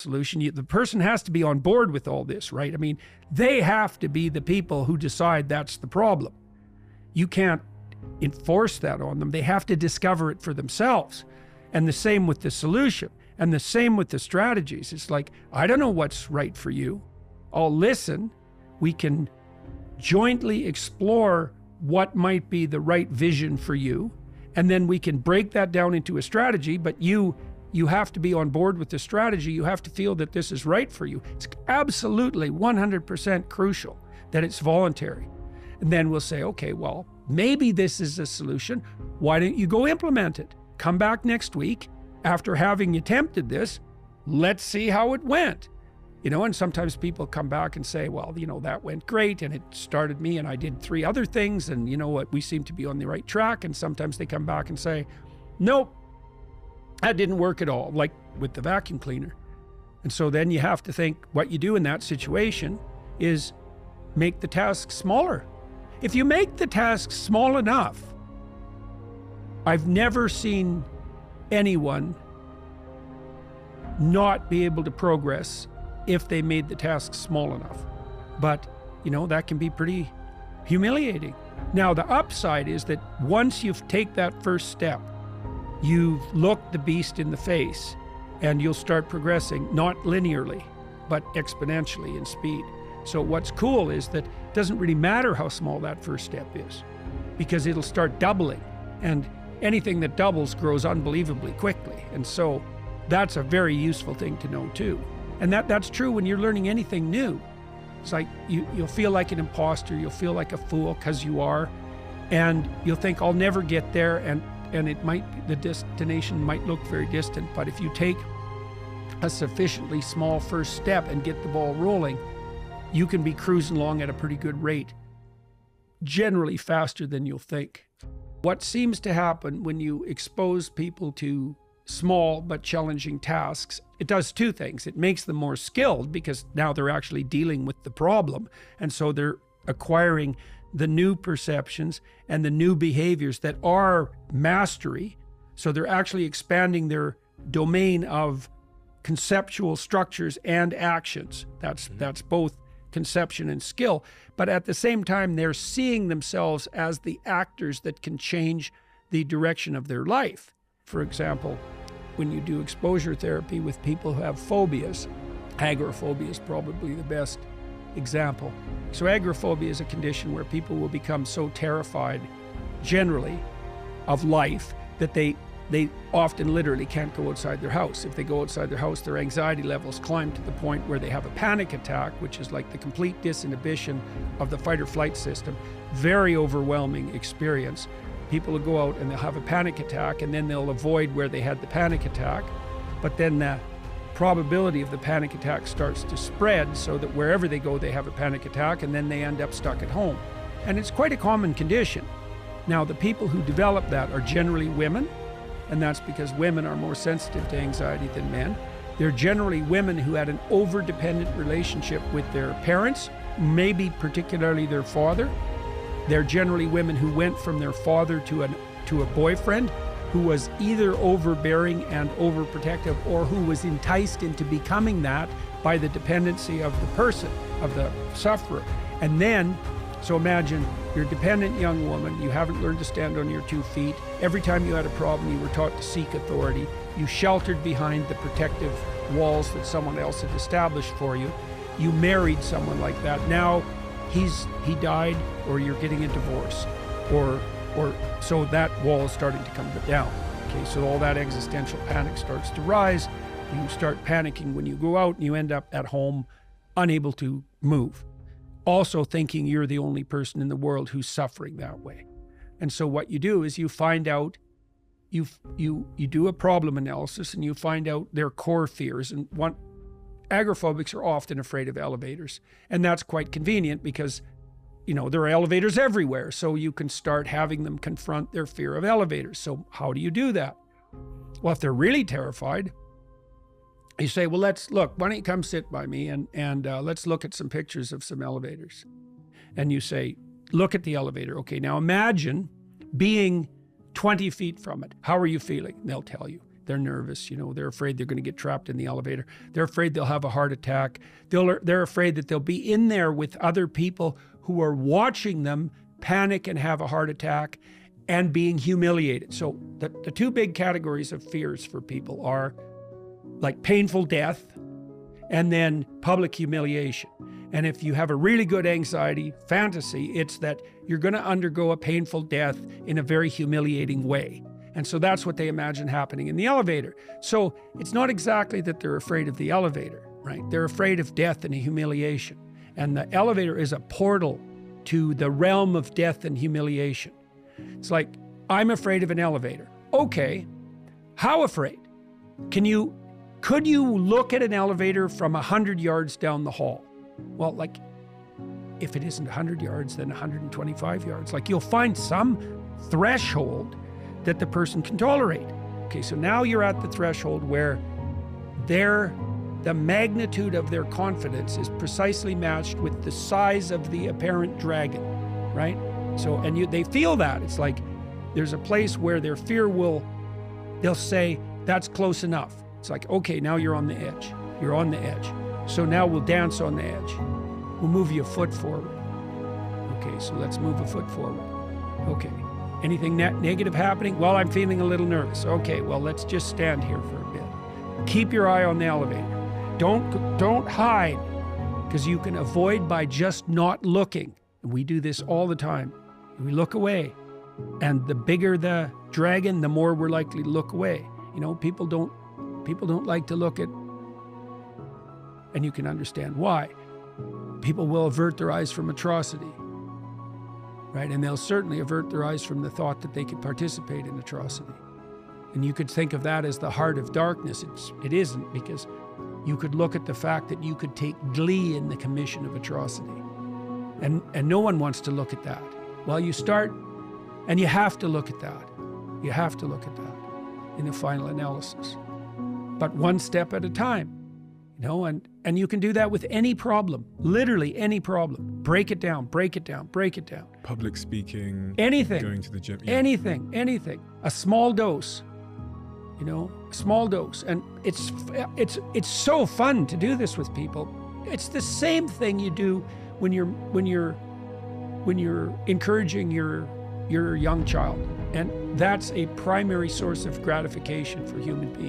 solution. The person has to be on board with all this, right? I mean, they have to be the people who decide that's the problem. You can't enforce that on them. They have to discover it for themselves. And the same with the solution, and the same with the strategies. It's like, I don't know what's right for you. I'll listen. We can jointly explore what might be the right vision for you. And then we can break that down into a strategy, but you have to be on board with the strategy. You have to feel that this is right for you. It's absolutely 100% crucial that it's voluntary. And then we'll say, okay, well, maybe this is a solution. Why don't you go implement it? Come back next week after having attempted this. Let's see how it went. And sometimes people come back and say, well, that went great and it started me and I did 3 other things and you know what, we seem to be on the right track. And sometimes they come back and say, nope, that didn't work at all, like with the vacuum cleaner. And so then you have to think what you do in that situation is make the task smaller. If you make the task small enough, I've never seen anyone not be able to progress if they made the task small enough. But, that can be pretty humiliating. Now, the upside is that once you take that first step, you've looked the beast in the face and you'll start progressing, not linearly, but exponentially in speed. So what's cool is that it doesn't really matter how small that first step is because it'll start doubling, and anything that doubles grows unbelievably quickly. And so that's a very useful thing to know too. And that's true when you're learning anything new. It's like you'll feel like an imposter, you'll feel like a fool because you are, and you'll think, I'll never get there, and it might, the destination might look very distant, but if you take a sufficiently small first step and get the ball rolling, you can be cruising along at a pretty good rate, generally faster than you'll think. What seems to happen when you expose people to small but challenging tasks, it does 2 things. It makes them more skilled because now they're actually dealing with the problem. And so they're acquiring the new perceptions and the new behaviors that are mastery. So they're actually expanding their domain of conceptual structures and actions. That's both conception and skill. But at the same time, they're seeing themselves as the actors that can change the direction of their life. For example, when you do exposure therapy with people who have phobias, agoraphobia is probably the best example. So agoraphobia is a condition where people will become so terrified generally of life that they often literally can't go outside their house. If they go outside their house, their anxiety levels climb to the point where they have a panic attack, which is like the complete disinhibition of the fight or flight system. Very overwhelming experience. People will go out and they'll have a panic attack and then they'll avoid where they had the panic attack. But then the probability of the panic attack starts to spread so that wherever they go, they have a panic attack and then they end up stuck at home. And it's quite a common condition. Now, the people who develop that are generally women, and that's because women are more sensitive to anxiety than men. They're generally women who had an over-dependent relationship with their parents, maybe particularly their father. They're generally women who went from their father to a boyfriend who was either overbearing and overprotective or who was enticed into becoming that by the dependency of the person, of the sufferer. And then, so imagine you're a dependent young woman, you haven't learned to stand on your 2 feet. Every time you had a problem, you were taught to seek authority. You sheltered behind the protective walls that someone else had established for you. You married someone like that. Now he died, or you're getting a divorce, or so that wall is starting to come down. Okay, so all that existential panic starts to rise. You start panicking when you go out and you end up at home unable to move. Also thinking you're the only person in the world who's suffering that way. And so what you do is you find out, you do a problem analysis and you find out their core fears. And agoraphobics are often afraid of elevators. And that's quite convenient because, there are elevators everywhere. So you can start having them confront their fear of elevators. So how do you do that? Well, if they're really terrified, you say, well, why don't you come sit by me and let's look at some pictures of some elevators. And you say, look at the elevator. Okay, now imagine being 20 feet from it. How are you feeling? And they'll tell you. They're nervous, they're afraid they're going to get trapped in the elevator. They're afraid they'll have a heart attack. They're afraid that they'll be in there with other people who are watching them panic and have a heart attack and being humiliated. So the two big categories of fears for people are like painful death and then public humiliation. And if you have a really good anxiety fantasy, it's that you're going to undergo a painful death in a very humiliating way. And so that's what they imagine happening in the elevator. So it's not exactly that they're afraid of the elevator, right? They're afraid of death and humiliation. And the elevator is a portal to the realm of death and humiliation. It's like, I'm afraid of an elevator. Okay, how afraid? Could you look at an elevator from 100 yards down the hall? Well, like, if it isn't 100 yards, then 125 yards. Like, you'll find some threshold that the person can tolerate. Okay, so now you're at the threshold where the magnitude of their confidence is precisely matched with the size of the apparent dragon, right? So, and they feel that. It's like there's a place where their fear they'll say, that's close enough. It's like, okay, now you're on the edge. You're on the edge. So now we'll dance on the edge. We'll move you a foot forward. Okay, so let's move a foot forward. Okay. Anything negative happening? Well, I'm feeling a little nervous. Okay, well, let's just stand here for a bit. Keep your eye on the elevator. Don't hide, because you can avoid by just not looking. And we do this all the time. We look away. And the bigger the dragon, the more we're likely to look away. People don't like to look at, and you can understand why. People will avert their eyes from atrocity, right? And they'll certainly avert their eyes from the thought that they could participate in atrocity. And you could think of that as the heart of darkness. It isn't, because you could look at the fact that you could take glee in the commission of atrocity. And no one wants to look at that. Well, you start, and you have to look at that. You have to look at that in the final analysis. But one step at a time, and you can do that with any problem, literally any problem. Break it down, break it down, break it down. Public speaking, anything, going to the gym. Yeah. Anything. A small dose, a small dose. And it's so fun to do this with people. It's the same thing you do when you're encouraging your young child. And that's a primary source of gratification for human beings.